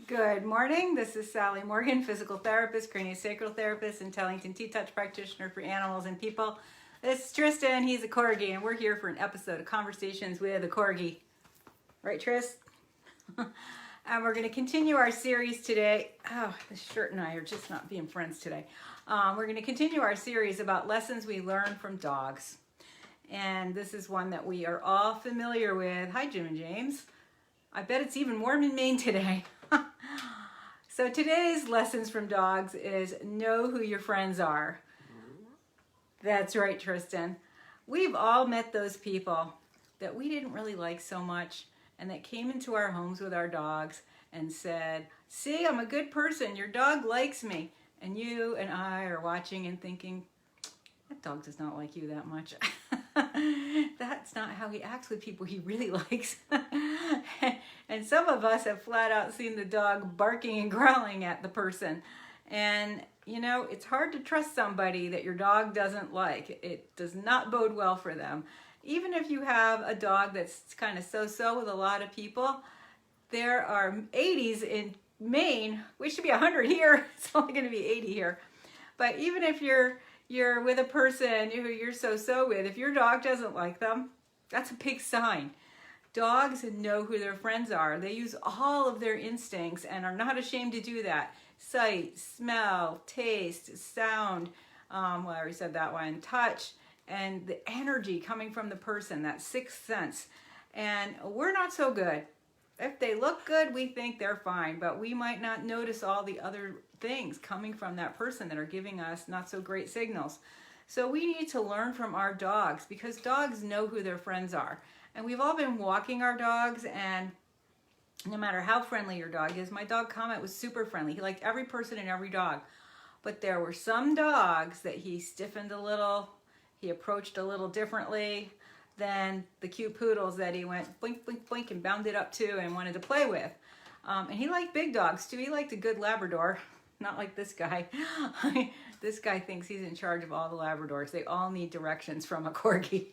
Good morning. This is Sally Morgan, physical therapist, craniosacral therapist, and Tellington T-Touch practitioner for animals and people. This is Tristan. He's a Corgi, and we're here for an episode of Conversations with a Corgi. Right, Tris? And we're going to continue our series today. Oh, the shirt and I are just not being friends today. We're going to continue our series about lessons we learn from dogs. And this is one that we are all familiar with. Hi, Jim and James. I bet it's even warm in Maine today. So today's lessons from dogs is know who your friends are. That's right, Tristan. We've all met those people that we didn't really like so much and that came into our homes with our dogs and said, see, I'm a good person. Your dog likes me. And you and I are watching and thinking, that dog does not like you that much. That's not how he acts with people he really likes. And some of us have flat out seen the dog barking and growling at the person. And, you know, it's hard to trust somebody that your dog doesn't like. It does not bode well for them. Even if you have a dog that's kind of so-so with a lot of people, there are 80s in Maine. We should be 100 here. It's only going to be 80 here. But even if you're with a person who you're so-so with, if your dog doesn't like them, that's a big sign. Dogs know who their friends are. They use all of their instincts and are not ashamed to do that. Sight, smell, taste, sound, well, I already said that one, touch, and the energy coming from the person, that sixth sense. And we're not so good. If they look good, we think they're fine, but we might not notice all the other things coming from that person that are giving us not so great signals. So we need to learn from our dogs because dogs know who their friends are. And we've all been walking our dogs, and no matter how friendly your dog is, my dog Comet was super friendly. He liked every person and every dog. But there were some dogs that he stiffened a little, he approached a little differently than the cute poodles that he went blink, blink, blink and bounded up to and wanted to play with. And he liked big dogs too. He liked a good Labrador, not like this guy. This guy thinks he's in charge of all the Labradors. They all need directions from a Corgi.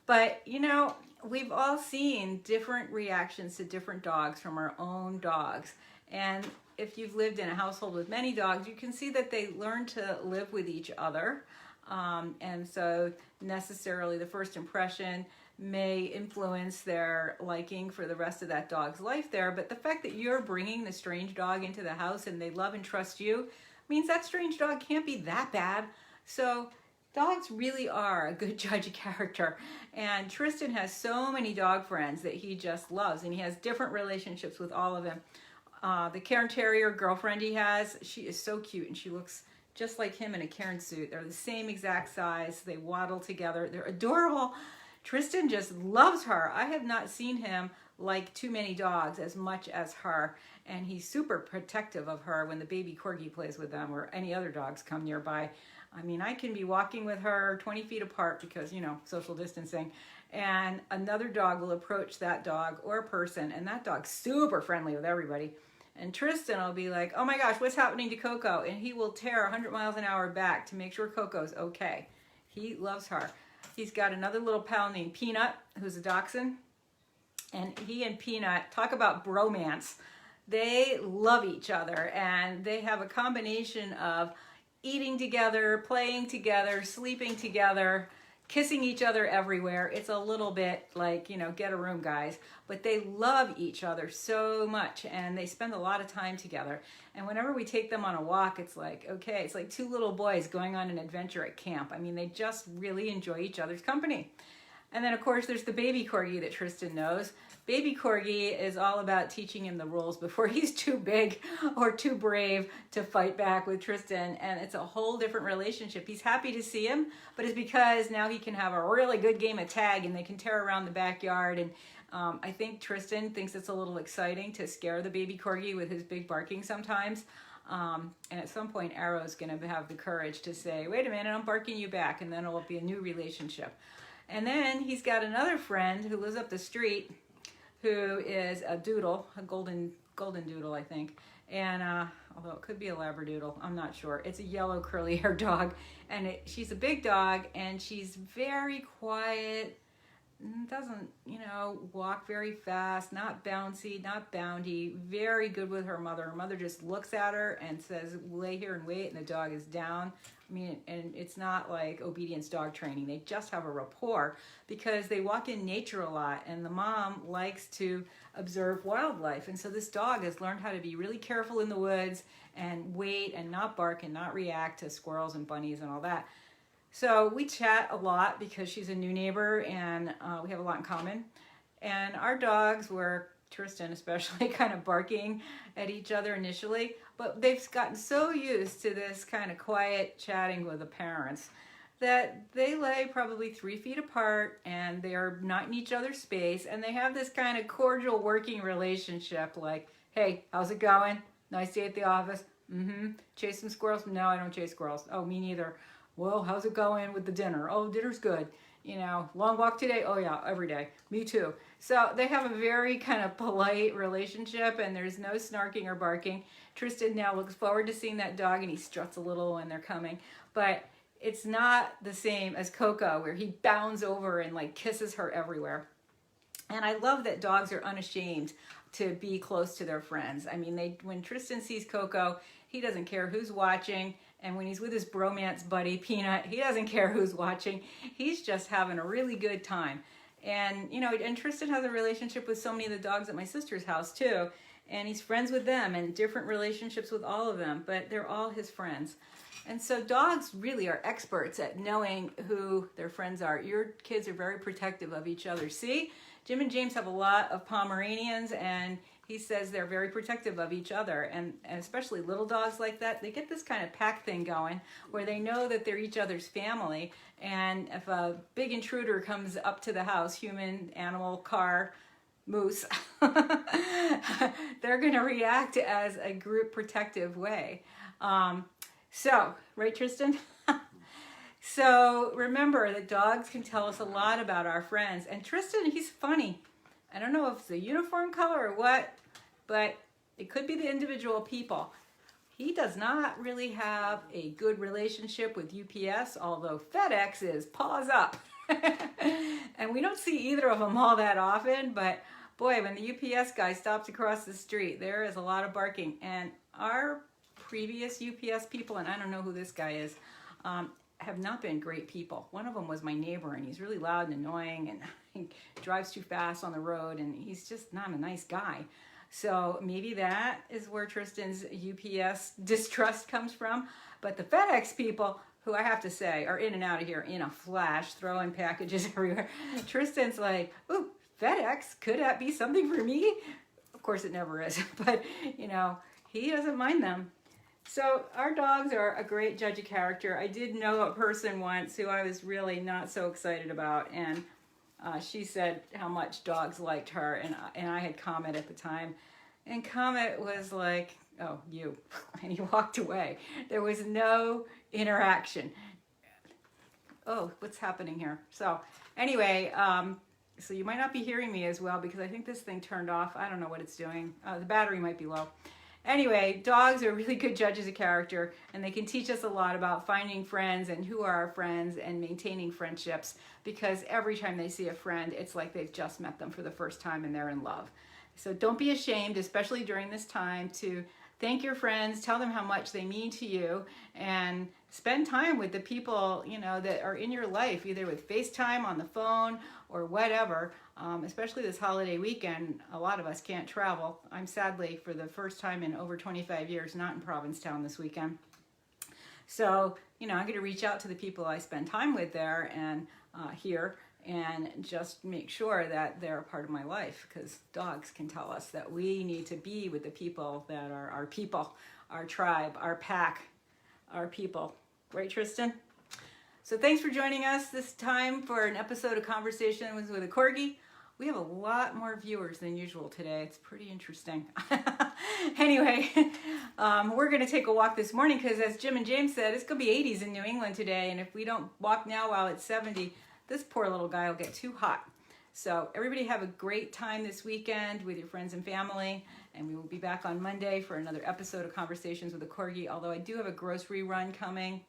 But, you know, we've all seen different reactions to different dogs from our own dogs. And if you've lived in a household with many dogs, you can see that they learn to live with each other. And so necessarily the first impression may influence their liking for the rest of that dog's life there. But the fact that you're bringing the strange dog into the house and they love and trust you means that strange dog can't be that bad. So dogs really are a good judge of character. And Tristan has so many dog friends that he just loves, and he has different relationships with all of them. The Cairn Terrier girlfriend he has, she is so cute, and she looks just like him in a Cairn suit. They're the same exact size. They waddle together. They're adorable. Tristan just loves her. I have not seen him like too many dogs as much as her. And he's super protective of her when the baby Corgi plays with them or any other dogs come nearby. I mean, I can be walking with her 20 feet apart because, you know, social distancing, and another dog will approach that dog or person, and that dog's super friendly with everybody. And Tristan will be like, oh my gosh, what's happening to Coco? And he will tear 100 miles an hour back to make sure Coco's okay. He loves her. He's got another little pal named Peanut, who's a dachshund, and he and Peanut talk about bromance. They love each other, and they have a combination of eating together, playing together, sleeping together, kissing each other everywhere. It's a little bit like, you know, get a room, guys. But they love each other so much, and they spend a lot of time together. And whenever we take them on a walk, it's like, okay, it's like two little boys going on an adventure at camp. I mean, they just really enjoy each other's company. And then, of course, there's the baby Corgi that Tristan knows. Baby Corgi is all about teaching him the rules before he's too big or too brave to fight back with Tristan. And it's a whole different relationship. He's happy to see him, but it's because now he can have a really good game of tag and they can tear around the backyard. And I think Tristan thinks it's a little exciting to scare the baby Corgi with his big barking sometimes. And at some point, Arrow's going to have the courage to say, wait a minute, I'm barking you back. And then it'll be a new relationship. And then he's got another friend who lives up the street who is a doodle, a golden doodle, I think. And although it could be a Labradoodle, I'm not sure. It's a yellow curly haired dog, and she's a big dog, and she's very quiet. Doesn't, walk very fast, not bouncy, not boundy, very good with her mother. Her mother just looks at her and says, lay here and wait, and the dog is down. I mean, and it's not like obedience dog training. They just have a rapport because they walk in nature a lot, and the mom likes to observe wildlife. And so this dog has learned how to be really careful in the woods and wait and not bark and not react to squirrels and bunnies and all that. So we chat a lot because she's a new neighbor, and we have a lot in common. And our dogs were, Tristan especially, kind of barking at each other initially, but they've gotten so used to this kind of quiet chatting with the parents that they lay probably 3 feet apart, and they are not in each other's space, and they have this kind of cordial working relationship like, hey, how's it going? Nice day at the office? Mm-hmm. Chase some squirrels? No, I don't chase squirrels. Oh, me neither. Well, how's it going with the dinner? Oh, dinner's good. Long walk today? Oh yeah, every day. Me too. So they have a very kind of polite relationship, and there's no snarking or barking. Tristan now looks forward to seeing that dog, and he struts a little when they're coming. But it's not the same as Coco, where he bounds over and like kisses her everywhere. And I love that dogs are unashamed to be close to their friends. I mean, when Tristan sees Coco, he doesn't care who's watching. And when he's with his bromance buddy, Peanut, he doesn't care who's watching. He's just having a really good time. And, and Tristan has a relationship with so many of the dogs at my sister's house too. And he's friends with them and different relationships with all of them, but they're all his friends. And so dogs really are experts at knowing who their friends are. Your kids are very protective of each other. See, Jim and James have a lot of Pomeranians, and he says they're very protective of each other, and especially little dogs like that, they get this kind of pack thing going where they know that they're each other's family, and if a big intruder comes up to the house, human, animal, car, moose, they're going to react as a group protective way. So, right, Tristan? So remember that dogs can tell us a lot about our friends, and Tristan, he's funny. I don't know if it's a uniform color or what, but it could be the individual people. He does not really have a good relationship with UPS, although FedEx is paws up. And we don't see either of them all that often, but boy, when the UPS guy stops across the street, there is a lot of barking. And our previous UPS people, and I don't know who this guy is, have not been great people. One of them was my neighbor, and he's really loud and annoying, and he drives too fast on the road, and he's just not a nice guy. So maybe that is where Tristan's UPS distrust comes from. But the FedEx people, who I have to say are in and out of here in a flash, throwing packages everywhere. Tristan's like, ooh, FedEx, could that be something for me? Of course it never is, but he doesn't mind them. So our dogs are a great judge of character. I did know a person once who I was really not so excited about, and she said how much dogs liked her, and I had Comet at the time, and Comet was like, oh, you, and he walked away. There was no interaction. Oh, what's happening here? So anyway, so you might not be hearing me as well because I think this thing turned off. I don't know what it's doing. The battery might be low. Anyway, dogs are really good judges of character, and they can teach us a lot about finding friends and who are our friends and maintaining friendships, because every time they see a friend, it's like they've just met them for the first time and they're in love. So don't be ashamed, especially during this time, to thank your friends, tell them how much they mean to you, and spend time with the people, that are in your life, either with FaceTime on the phone or whatever. Especially this holiday weekend, a lot of us can't travel. I'm sadly, for the first time in over 25 years, not in Provincetown this weekend. So, I'm going to reach out to the people I spend time with there and here, and just make sure that they're a part of my life, because dogs can tell us that we need to be with the people that are our people, our tribe, our pack, our people. Right, Tristan? So thanks for joining us this time for an episode of Conversations with a Corgi. We have a lot more viewers than usual today. It's pretty interesting. Anyway, we're going to take a walk this morning because, as Jim and James said, it's going to be 80s in New England today. And if we don't walk now while it's 70, this poor little guy will get too hot. So everybody have a great time this weekend with your friends and family, and we will be back on Monday for another episode of Conversations with a Corgi, although I do have a grocery run coming.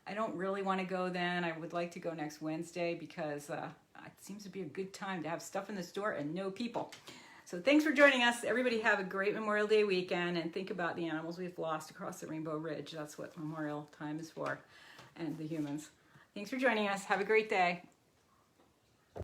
I don't really want to go then. I would like to go next Wednesday because it seems to be a good time to have stuff in the store and no people. So thanks for joining us. Everybody have a great Memorial Day weekend, and think about the animals we've lost across the Rainbow Ridge. That's what Memorial Time is for, and the humans. Thanks for joining us. Have a great day.